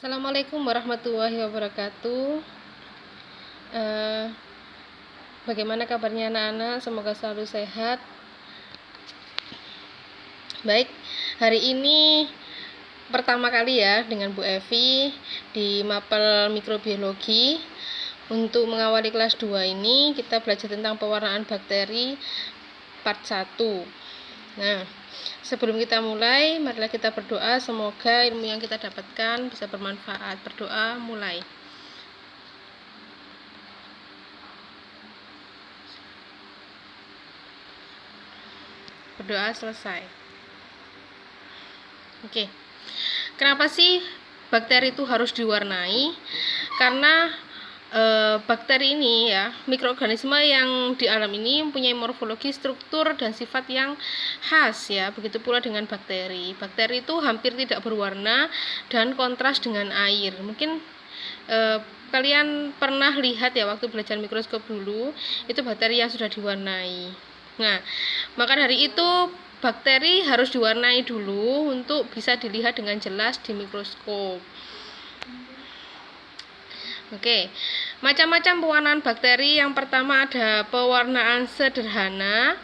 Assalamualaikum warahmatullahi wabarakatuh. Bagaimana kabarnya anak-anak? Semoga selalu sehat. Baik, hari ini pertama kali ya dengan Bu Evi di mapel mikrobiologi. Untuk mengawali kelas 2 ini kita belajar tentang pewarnaan bakteri part 1. Nah, sebelum kita mulai, marilah kita berdoa. Semoga ilmu yang kita dapatkan bisa bermanfaat. Berdoa, mulai. Berdoa selesai. Oke. Kenapa sih bakteri itu harus diwarnai? Karena bakteri ini ya, mikroorganisme yang di alam ini mempunyai morfologi, struktur, dan sifat yang khas ya. Begitu pula dengan bakteri. Bakteri itu hampir tidak berwarna dan kontras dengan air. Mungkin kalian pernah lihat ya waktu belajar mikroskop dulu, itu bakteri yang sudah diwarnai. Nah, maka dari itu bakteri harus diwarnai dulu untuk bisa dilihat dengan jelas di mikroskop. Oke, macam-macam pewarnaan bakteri. Yang pertama ada pewarnaan sederhana,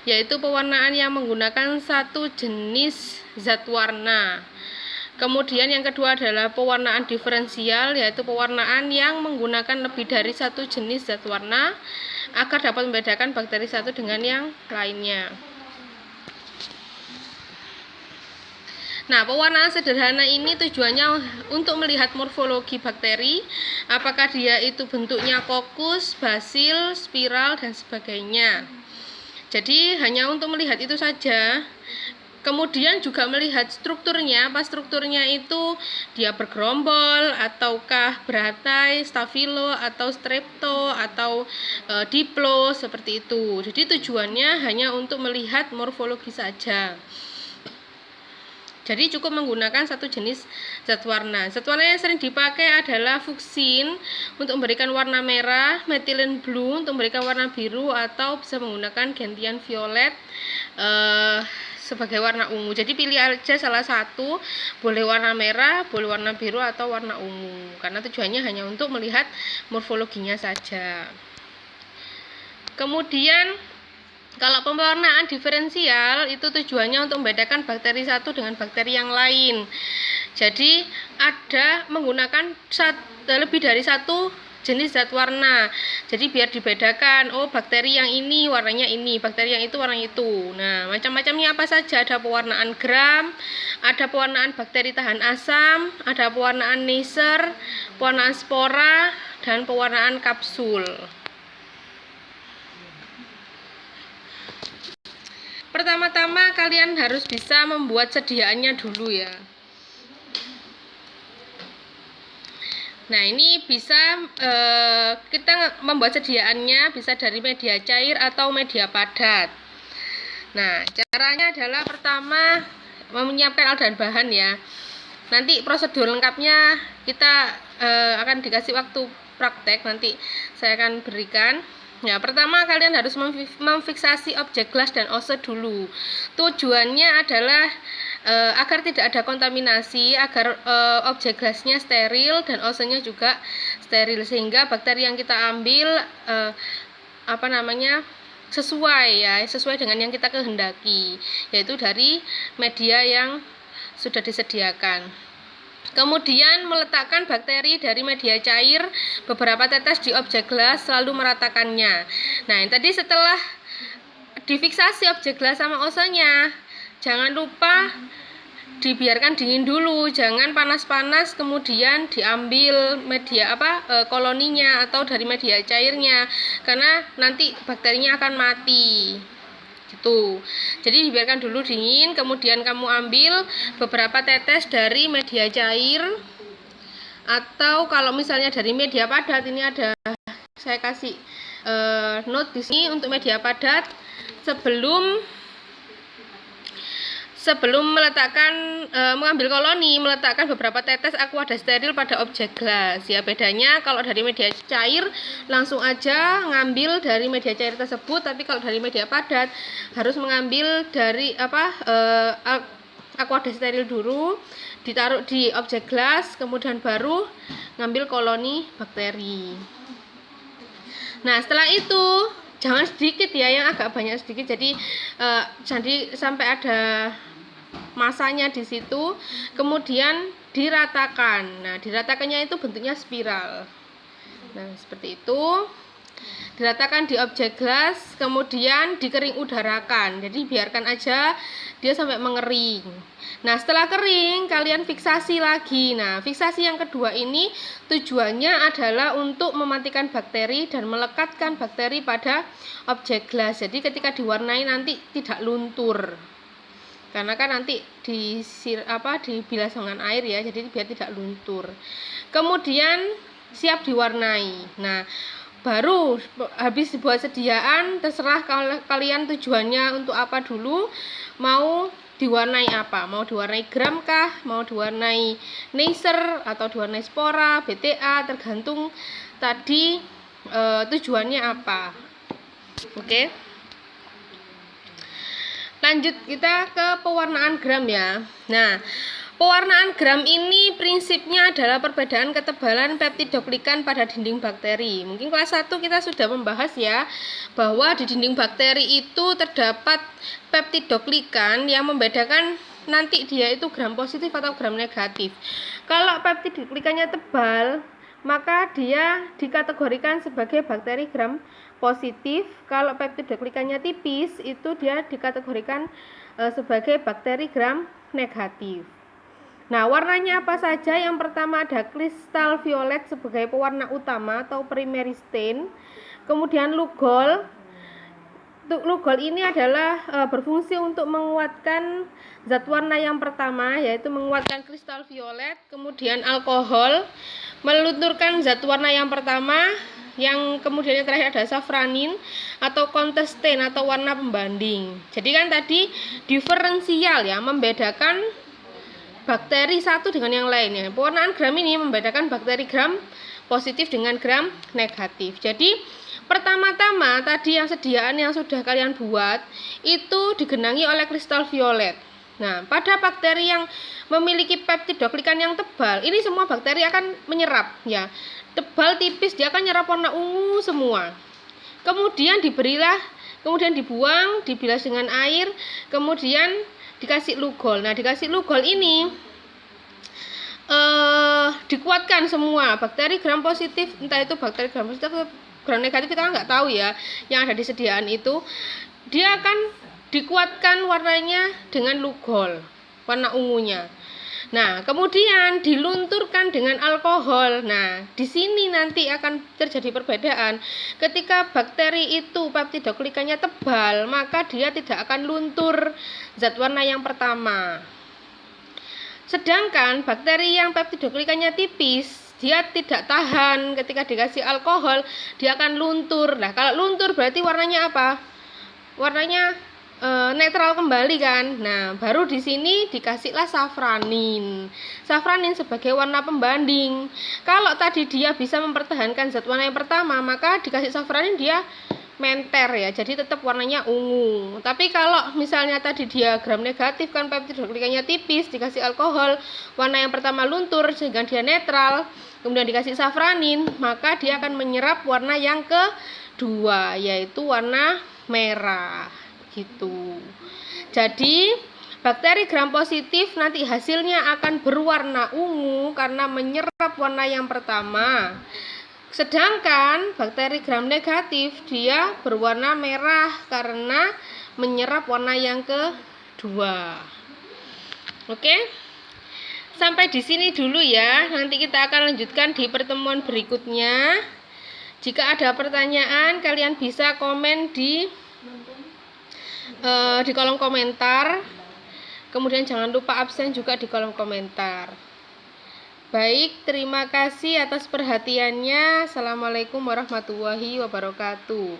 yaitu pewarnaan yang menggunakan satu jenis zat warna. Kemudian yang kedua adalah pewarnaan diferensial, yaitu pewarnaan yang menggunakan lebih dari satu jenis zat warna agar dapat membedakan bakteri satu dengan yang lainnya. Nah, pewarnaan sederhana ini tujuannya untuk melihat morfologi bakteri, apakah dia itu bentuknya kokus, basil, spiral, dan sebagainya. Jadi hanya untuk melihat itu saja. Kemudian juga melihat strukturnya, apa strukturnya itu dia bergerombol, ataukah beratai, stafilo, atau strepto, atau diplo, seperti itu. Jadi tujuannya hanya untuk melihat morfologi saja. Jadi cukup menggunakan satu jenis zat warna. Zat warna yang sering dipakai adalah fuksin untuk memberikan warna merah, methylene blue untuk memberikan warna biru, atau bisa menggunakan gentian violet sebagai warna ungu. Jadi pilih aja salah satu, boleh warna merah, boleh warna biru, atau warna ungu. Karena tujuannya hanya untuk melihat morfologinya saja. Kemudian kalau pewarnaan diferensial itu tujuannya untuk membedakan bakteri satu dengan bakteri yang lain. Jadi ada menggunakan lebih dari satu jenis zat warna. Jadi biar dibedakan, oh bakteri yang ini warnanya ini, bakteri yang itu warna itu. Nah, macam-macamnya apa saja? Ada pewarnaan gram, ada pewarnaan bakteri tahan asam, ada pewarnaan Neisser, pewarnaan spora, dan pewarnaan kapsul. Pertama-tama kalian harus bisa membuat sediaannya dulu ya. Nah, ini bisa kita membuat sediaannya bisa dari media cair atau media padat. Nah, caranya adalah pertama menyiapkan alat dan bahan ya. Nanti prosedur lengkapnya kita akan dikasih waktu praktek, nanti saya akan berikan. Ya, pertama kalian harus memfiksasi objek gelas dan ose dulu. Tujuannya adalah agar tidak ada kontaminasi, agar objek gelasnya steril dan osenya juga steril, sehingga bakteri yang kita ambil sesuai dengan yang kita kehendaki, yaitu dari media yang sudah disediakan. Kemudian meletakkan bakteri dari media cair beberapa tetes di objek gelas, lalu meratakannya. Nah, tadi setelah difiksasi objek gelas sama osenya, jangan lupa dibiarkan dingin dulu, jangan panas-panas kemudian diambil media koloninya atau dari media cairnya, karena nanti bakterinya akan mati. Gitu. Jadi dibiarkan dulu dingin, kemudian kamu ambil beberapa tetes dari media cair, atau kalau misalnya dari media padat, ini ada saya kasih note di sini untuk media padat. Sebelum mengambil koloni, meletakkan beberapa tetes aqua steril pada objek gelas. Ya, bedanya kalau dari media cair langsung aja ngambil dari media cair tersebut, tapi kalau dari media padat harus mengambil dari aqueduct steril dulu, ditaruh di objek gelas, kemudian baru ngambil koloni bakteri. Nah, setelah itu jangan sedikit ya, yang agak banyak sedikit, jadi sampai ada masanya di situ, kemudian diratakan. Nah, diratakannya itu bentuknya spiral. Nah, seperti itu. Diratakan di objek gelas, kemudian dikering udarakan. Jadi biarkan aja dia sampai mengering. Nah, setelah kering kalian fiksasi lagi. Nah, fiksasi yang kedua ini tujuannya adalah untuk mematikan bakteri dan melekatkan bakteri pada objek gelas. Jadi ketika diwarnai nanti tidak luntur. Karena kan nanti dibilas dengan air ya, jadi biar tidak luntur. Kemudian siap diwarnai. Nah, baru habis dibuat sediaan, terserah kalian tujuannya untuk apa dulu, mau diwarnai apa, mau diwarnai gram kah, mau diwarnai Neisser atau diwarnai spora, BTA, tergantung tadi tujuannya apa. Oke. Lanjut kita ke pewarnaan gram ya. Nah, pewarnaan gram ini prinsipnya adalah perbedaan ketebalan peptidoglikan pada dinding bakteri. Mungkin kelas 1 kita sudah membahas ya, bahwa di dinding bakteri itu terdapat peptidoglikan yang membedakan nanti dia itu gram positif atau gram negatif. Kalau peptidoglikannya tebal, maka dia dikategorikan sebagai bakteri gram positif. Kalau peptidoglikannya tipis, itu dia dikategorikan sebagai bakteri gram negatif. Nah, warnanya apa saja? Yang pertama ada kristal violet sebagai pewarna utama atau primary stain. Kemudian lugol. Lugol ini adalah berfungsi untuk menguatkan zat warna yang pertama, yaitu menguatkan kristal violet. Kemudian alkohol melunturkan zat warna yang pertama, yang kemudian yang terakhir ada safranin atau kontestain atau warna pembanding. Jadi kan tadi diferensial ya, membedakan bakteri satu dengan yang lainnya. Pewarnaan gram ini membedakan bakteri gram positif dengan gram negatif. Jadi pertama-tama tadi yang sediaan yang sudah kalian buat itu digenangi oleh kristal violet. Nah, pada bakteri yang memiliki peptidoglikan yang tebal, ini semua bakteri akan menyerap ya. Tebal tipis dia akan nyerap warna ungu semua. Kemudian kemudian dibuang, dibilas dengan air, kemudian dikasih lugol. Nah, dikasih lugol ini dikuatkan semua bakteri gram positif, entah itu bakteri gram positif atau gram negatif kita nggak tahu ya, yang ada di sediaan itu dia akan dikuatkan warnanya dengan lugol, warna ungunya. Nah, kemudian dilunturkan dengan alkohol. Nah, di sini nanti akan terjadi perbedaan. Ketika bakteri itu peptidoglikannya tebal, maka dia tidak akan luntur zat warna yang pertama. Sedangkan bakteri yang peptidoglikannya tipis, dia tidak tahan ketika dikasih alkohol, dia akan luntur. Nah, kalau luntur berarti warnanya apa? Warnanya netral kembali kan. Nah, baru di sini dikasihlah safranin. Safranin sebagai warna pembanding. Kalau tadi dia bisa mempertahankan zat warna yang pertama, maka dikasih safranin dia menter ya, jadi tetap warnanya ungu. Tapi kalau misalnya tadi dia gram negatif kan peptidoglikannya tipis, dikasih alkohol, warna yang pertama luntur sehingga dia netral, kemudian dikasih safranin, maka dia akan menyerap warna yang kedua, yaitu warna merah gitu. Jadi bakteri gram positif nanti hasilnya akan berwarna ungu karena menyerap warna yang pertama. Sedangkan bakteri gram negatif dia berwarna merah karena menyerap warna yang kedua. Oke? Sampai di sini dulu ya. Nanti kita akan lanjutkan di pertemuan berikutnya. Jika ada pertanyaan, kalian bisa komen di kolom komentar. Kemudian jangan lupa absen juga di kolom komentar. Baik, terima kasih atas perhatiannya. Assalamualaikum warahmatullahi wabarakatuh.